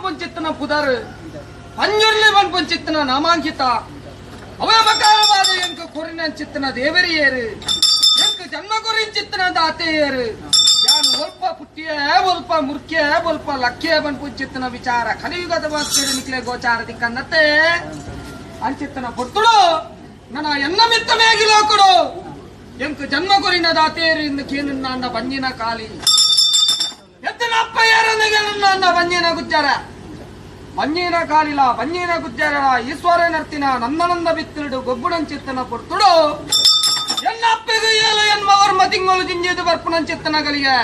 ಪಂಚಿತ್ತನ ಪುದರ್ ಪಂಜುರ್ಲಿ ಬನ್ ಪಂಚಿತ್ತನ ನಾಮಾಂಕಿತ ಅವೇ ಬಕಾರವಾದ ಎಂಕ ಕೊರಿನ ಚಿತ್ತನ ದೇವರಿಯೇರು ಎಂಕ ಜನ್ಮ ಕೊರಿನ ಚಿತ್ತನ ದಾತೆಯೇರು ಯಾನು ಒಲ್ಪ ಪುಟ್ಟಿಯೇ ಒಲ್ಪ ಮುರ್ಕೆ ಒಲ್ಪ ಲಕ್ಕೆ ಬನ್ ಪಂಚಿತ್ತನ ವಿಚಾರ ಕಲಿಯುಗದ ವಾಸ್ತೇರು ನಿಕ್ಲೆ ಗೋಚಾರ ದಿಕ್ಕನ್ನತ್ತೆ ಅಂಚಿತ್ತನ ಪೊರ್ತುಡು ನನ್ನ ಎನ್ನ ಮಿತ್ತ ಮೇಗಿಲೋ ಕೊಡು ಎಂಕ ಜನ್ಮ ಕೊರಿನ ದಾತೆಯರು ಇಂದು ಕೇನು ನನ್ನ ಬಂಜಿನ ಕಾಲಿ ಎತ್ತಿನ ಅಪ್ಪ ಯಾರನಿಗೆ ನನ್ನ ಬಂಜಿನ ಗುಜ್ಜರ ಬಂಜಿನ ಕಾಲಿಲ ಬಂಜಿನ ಗುಜ್ಜರ ಈಶ್ವರ ನರ್ತಿನ ನಂದನಂದ ಬಿತ್ತಿಡು ಗೊಬ್ಬುಣಂಚಿತ್ತನ ಪೊರ್ತುಡು ಎನ್ನ ಅಪ್ಪಗೆ ಏಳು ಎನ್ಮವರ್ ಮತಿಂಗೋಳು ಜಿಂಜಿದು ಬರ್ಪುಣಂಚಿತ್ತನಗಳಿಗೆ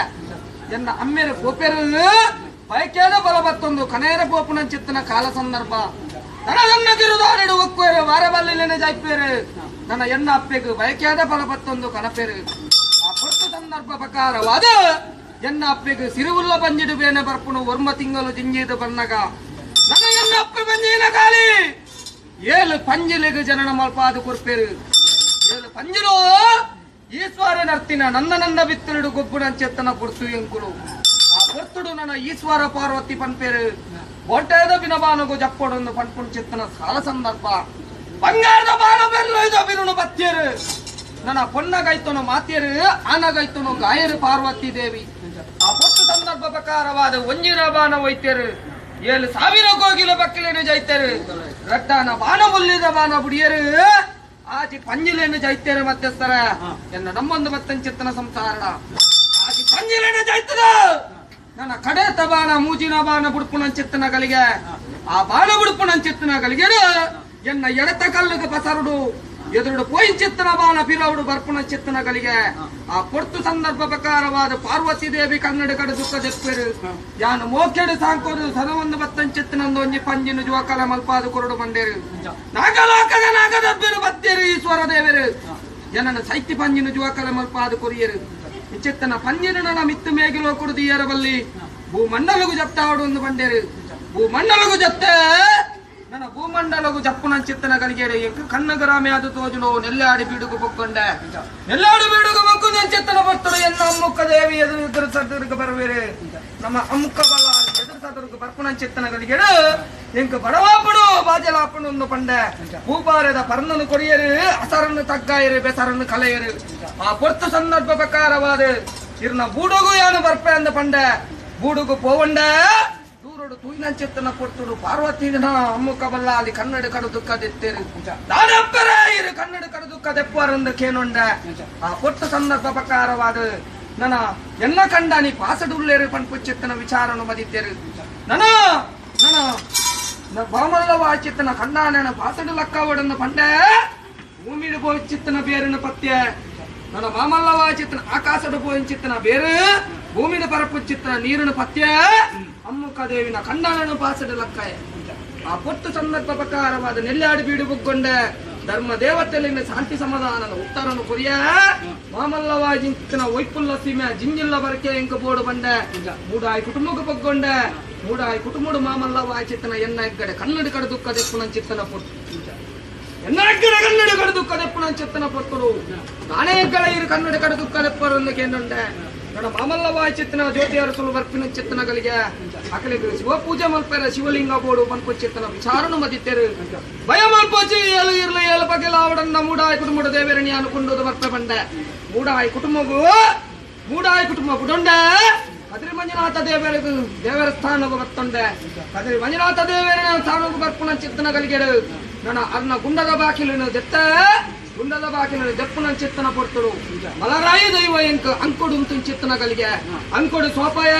ಎನ್ನ ಅಮ್ಮೆರ ಗೋಪೆರು ಬಯಕೇದ ಬಲ ಬತ್ತೊಂದು ಕನೇರ ಗೋಪುಣಂಚಿತ್ತನ ಕಾಲ ಸಂದರ್ಭ ನನ್ನ ಗಿರುದಾರಿಡು ಒಕ್ಕುವೆರು ವಾರಬಲ್ಲಿನ ಜೈಪೇರು ನನ್ನ ಎನ್ನ ಅಪ್ಪೆಗೆ ಬಯಕೇದ ಬಲ ಬತ್ತೊಂದು ಕನಪೇರು ಆ ಪೊರ್ತು ಸಂದರ್ಭ ಪ್ರಕಾರವಾದ ಎನ್ನ ಅಪ್ಪೆಗೆ ಸಿರುವುಲ್ಲ ಬಂಜಿಡು ಬೇನೆ ಬರ್ಪುಣು ಒರ್ಮ ತಿಂಗಳು ಜಿಂಜಿದು ಬನ್ನಗ ನನ್ನ ಎನ್ನ ಅಪ್ಪೆ ಬಂಜಿನ ಕಾಲಿ ಏಳು ಪಂಜಿಲೆಗೆ ಜನನ ಮಲ್ಪಾದು ಕೊರ್ಪೇರು ಏಳು ಪಂಜಿಲು ಈಶ್ವರ ನರ್ತಿನ ನಂದನಂದ ಬಿತ್ತಲಿಡು ಗೊಬ್ಬುಣಂಚೆತ್ತನ ಪೊರ್ತು ಎಂಕುಳು ಆ ಪೊರ್ತುಡು ನನ್ನ ಈಶ್ವರ ಪಾರ್ವತಿ ಪನ್ಪೇರು ಒಟ್ಟೇದ ಬಿನಬಾನಗು ಜಪ್ಪೊಡೊಂದು ಪನ್ಪುಣ್ ಚಿತ್ತನ ಸಾಲ ಸಂದರ್ಭ ಬಂಗಾರದ ಬಾನ ಬೆಲ್ಲೊಯ್ದ ಬಿರುಣು ಬತ್ತೇರು ನನ್ನ ಪೊನ್ನಗೈತನು ಮಾತೇರು ಆನಗೈತನು ಗಾಯರು ಪಾರ್ವತಿ ದೇವಿ ಆ ಪೊಟ್ಟು ಸಂದರ್ಭ ಪ್ರಕಾರವಾದ ಒಂಜಿನ ಬಾನ ಒಯ್ತೇರು 7,000 ಕೋಗಿಲ ಬಕ್ಕಲೇನು ಜೈತೇರು ರಕ್ತಾನ ಬಾನ ಮುಲ್ಲಿದ ಬಾನ ಬುಡಿಯರು ಆಚಿ ಪಂಜಿಲೇನು ಜೈತೇರು ಮಧ್ಯಸ್ಥರ ಎನ್ನ ನಮ್ಮೊಂದು ಮತ್ತಂಚಿತ್ತನ ಸಂಸಾರ ಆಚಿ ಪಂಜಿಲೇನು ಜೈತದ ನನ್ನ ಕಡೆತ ಬಾನ ಮೂಜಿನ ಬಾನ ಬುಡುಪುಣಂಚಿತ್ತನಗಳಿಗೆ ಆ ಬಾನ ಬುಡುಪುಣಂಚಿತ್ತನಗಳಿಗೆ ಎನ್ನ ಎಡತ ಕಲ್ಲಿಗೆ ಪಸರುಡು ಎದುರುಡು ಪೋಯಿಂಚಿತ್ತನ ಬಾನ ಪಿರವುಡು ಬರ್ಪುಣ ಚಿತ್ತನಗಳಿಗೆ ಆ ಪೊರ್ತು ಸಂದರ್ಭ ಪ್ರಕಾರವಾದ ಪಾರ್ವತಿ ದೇವಿ ಕನ್ನಡ ಕಡೆ ದುಃಖ ಜಪ್ಪೇರು ಯಾನು ಮೋಕೆಡು ಸಾಂಕೋದು ಸದವೊಂದು ಬತ್ತಂಚಿತ್ತನೊಂದು ಒಂಜಿ ಪಂಜಿನ ಜುವಕಲ ಮಲ್ಪಾದು ಕೊರಡು ಬಂಡೇರು ನಾಗಲೋಕದ ನಾಗದಬ್ಬೇರು ಬತ್ತೇರು ಈಶ್ವರ ದೇವರು ಜನನ ಸೈತಿ ಪಂಜಿನ ಜುವಕಲ ಮಲ್ಪಾದು ಕೊರಿಯರು ಚಿತ್ತನ ಪಂಜಿನ ನನ್ನ ಮಿತ್ತು ಮೇಗಿಲೋ ಕುಡಿದಿಯರ ಬಲ್ಲಿ ಭೂಮಂಡಲಗು ಜಪ್ತಾವಡು ಒಂದು ಬಂಡೇರು ಭೂಮಂಡಲಗು ಜಪ್ತೆ ನನ್ನ ಭೂಮಂಡಲಗು ಜಪ್ಪುನ ಚಿತ್ತನಗಳಿಗೆ ಕಣ್ಣಗರಾಮೆ ಅದು ತೋಜುಡು ನೆಲ್ಲಾಡಿ ಬೀಡುಗು ಬೊಕ್ಕೊಂಡೆ ನೆಲ್ಲಾಡಿ ಬೀಡುಗು ಬೊಕ್ಕು ಚಿತ್ತನ ಬರ್ತಡು ಎನ್ನ ಅಮ್ಮುಕ್ಕ ದೇವಿ ಎದುರಿಸದುರ್ಗ ಬರುವೇರೆ ನಮ್ಮ ಅಮ್ಮುಕ್ಕ ಬಲ್ಲ ಎದುರಿಸದುರ್ಗ ಬರ್ಪುನ ಚಿತ್ತನಗಳಿಗೆ ಎಂಕ ಬಡವಾಪಡು ಬಾಜಲಾಪಡು ಒಂದು ಪಂಡೆ ಭೂಪಾರದ ಪರ್ನನ್ನು ಕೊರಿಯರು ಹಸರನ್ನು ತಗ್ಗಾಯರು ಬೆಸರನ್ನು ಕಲೆಯರು ಆ ಪೊರ್ತು ಸಂದರ್ಭ ಪ್ರಕಾರವಾದ ಇರ್ನ ಬೂಡುಗು ಏನು ಬರ್ಪೆ ಅಂದ ಪಂಡೆ ಬೂಡುಗು ಪೋವಂಡೆ ತೂಯಿನಂಚಿತ್ತನ ಕೊಡ್ತುಡು ಪಾರ್ವತಿ ಅಮ್ಮುಕ ಬಲ್ಲ ಅಲ್ಲಿ ಕನ್ನಡ ಕಡು ದುಃಖ ದೆತ್ತೇರು ನಾನಪ್ಪರೇ ಇರು ಕನ್ನಡ ಕಡು ದುಃಖ ದೆಪ್ಪರಂದು ಕೇನೊಂಡೆ ಆ ಪೊಟ್ಟು ಸಂದರ್ಭ ಪ್ರಕಾರವಾದ ನನ್ನ ಎನ್ನ ಕಂಡ ನೀ ಪಾಸಡುಲ್ಲೇರು ಪಣ್ಪುಚ್ಚಿತ್ತನ ವಿಚಾರನು ಮದಿದ್ದೇರು ನನ್ನ ಬಾಮಲ್ಲವ ಚಿತ್ತನ ಕಂಡ ನನ್ನ ಪಾಸಡು ಲಕ್ಕ ಒಡನ್ನು ಪಂಡೆ ಭೂಮಿಡು ಬೋಚಿತ್ತನ ಬೇರಿನ ಪತ್ಯ ನನ್ನ ಮಾಮಲ್ಲವ ಚಿತ್ತನ ಆಕಾಶದ ಬೋಚಿತ್ತನ ಬೇರು ಭೂಮಿನ ಪರಪುಚ್ಚಿತ್ತನ ನೀರಿನ ಪತ್ಯ ಅಮ್ಮುಕ ದೇವಿನ ಕಂಡಾನನು ಪಾಸದ ಲಕ್ಕಾಯ ಆ ಪೊಟ್ಟು ಸಂದರ್ಭ ಪ್ರಕಾರವಾದ ನೆಲ್ಲಾಡಿ ಬೀಡು ಬುಗ್ಗೊಂಡೆ ಧರ್ಮ ದೇವತೆಯಲ್ಲಿನ ಶಾಂತಿ ಸಮಾಧಾನದ ಉತ್ತರನು ಕೊರಿಯ ಮಾಮಲ್ಲವ ಜಿಂಚಿನ ಒಯ್ಪುಲ್ಲ ಸೀಮೆ ಜಿಂಜಿಲ್ಲ ಬರಕೆ ಎಂಕ ಬೋಡು ಬಂಡೆ ಮೂಡಾಯಿ ಕುಟುಂಬಕ್ಕೆ ಬಗ್ಗೊಂಡೆ ಮೂಡಾಯಿ ಕುಟುಂಬಡು ಮಾಮಲ್ಲವ ಚಿತ್ತನ ಎನ್ನ ಹೆಗ್ಗಡೆ ಕನ್ನಡ ಕಡೆ ದುಃಖ ದೆಪ್ಪುನ ಚಿತ್ತನ ಪೊಟ್ಟು ಎನ್ನ ಹೆಗ್ಗಡೆ ಕನ್ನಡ ಕಡೆ ದುಃಖ ದೆಪ್ಪುನ ಚಿತ್ತನ ಪೊಟ್ಟರು ನಾನೇ ಹೆಗ್ಗಡೆ ಇರು ಕನ್ನಡ ಕಡೆ ದುಃಖ ದೆಪ್ಪರನ್ನು ಕೇಂದ್ರಂಡೆ ನನ್ನ ಮಾಮಲ್ಲವ ಚಿತ್ತನ ಜ್ಯೋತಿ ಅರಸಲು ಬರ್ಪಿನ ಚಿತ್ತನಗಳಿಗೆ ಅಕಲಿಗೆ ಶಿವ ಪೂಜೆ ಮಲ್ಪೇರ ಶಿವಲಿಂಗ ಬೋಡು ಮಲ್ಪು ಚಿತ್ತನ ವಿಚಾರನು ಮದಿತ್ತೇರು ಭಯ ಮಲ್ಪೋಚಿ ಏಳು ಇರ್ಲಿ ಏಳು ಬಗೆಲ ಅವಡನ್ನ ಮೂಡಾಯಿ ಕುಟುಂಬದ ದೇವರಣಿ ಅನ್ಕೊಂಡು ಬರ್ಪೆ ಬಂಡೆ ಮೂಡಾಯಿ ಕುಟುಂಬ ಬುಡೊಂಡೆ ಕದ್ರಿ ಮಂಜುನಾಥ ದೇವರ ಸ್ಥಾನಕ್ಕೆ ಬರ್ತೊಂಡೆ ಕದ್ರಿ ಮಂಜುನಾಥ ದೇವರ ಸ್ಥಾನಕ್ಕೆ ಬರ್ಪುನ ಚಿತ್ತನಗಳಿಗೆ ನನ್ನ ಅರ್ನ ಗುಂಡದ ಬಾಕಿಲಿನ ದೆಪ್ಪುನ ಚಿತ್ತನ ಪೊರ್ತರು ಮಲರಾಯಿ ದೈವ ಎಂಕ ಅಂಕೊಡು ಚಿತ್ತನಗಳಿಗೆ ಅಂಕೊಡು ಸೋಪಾಯ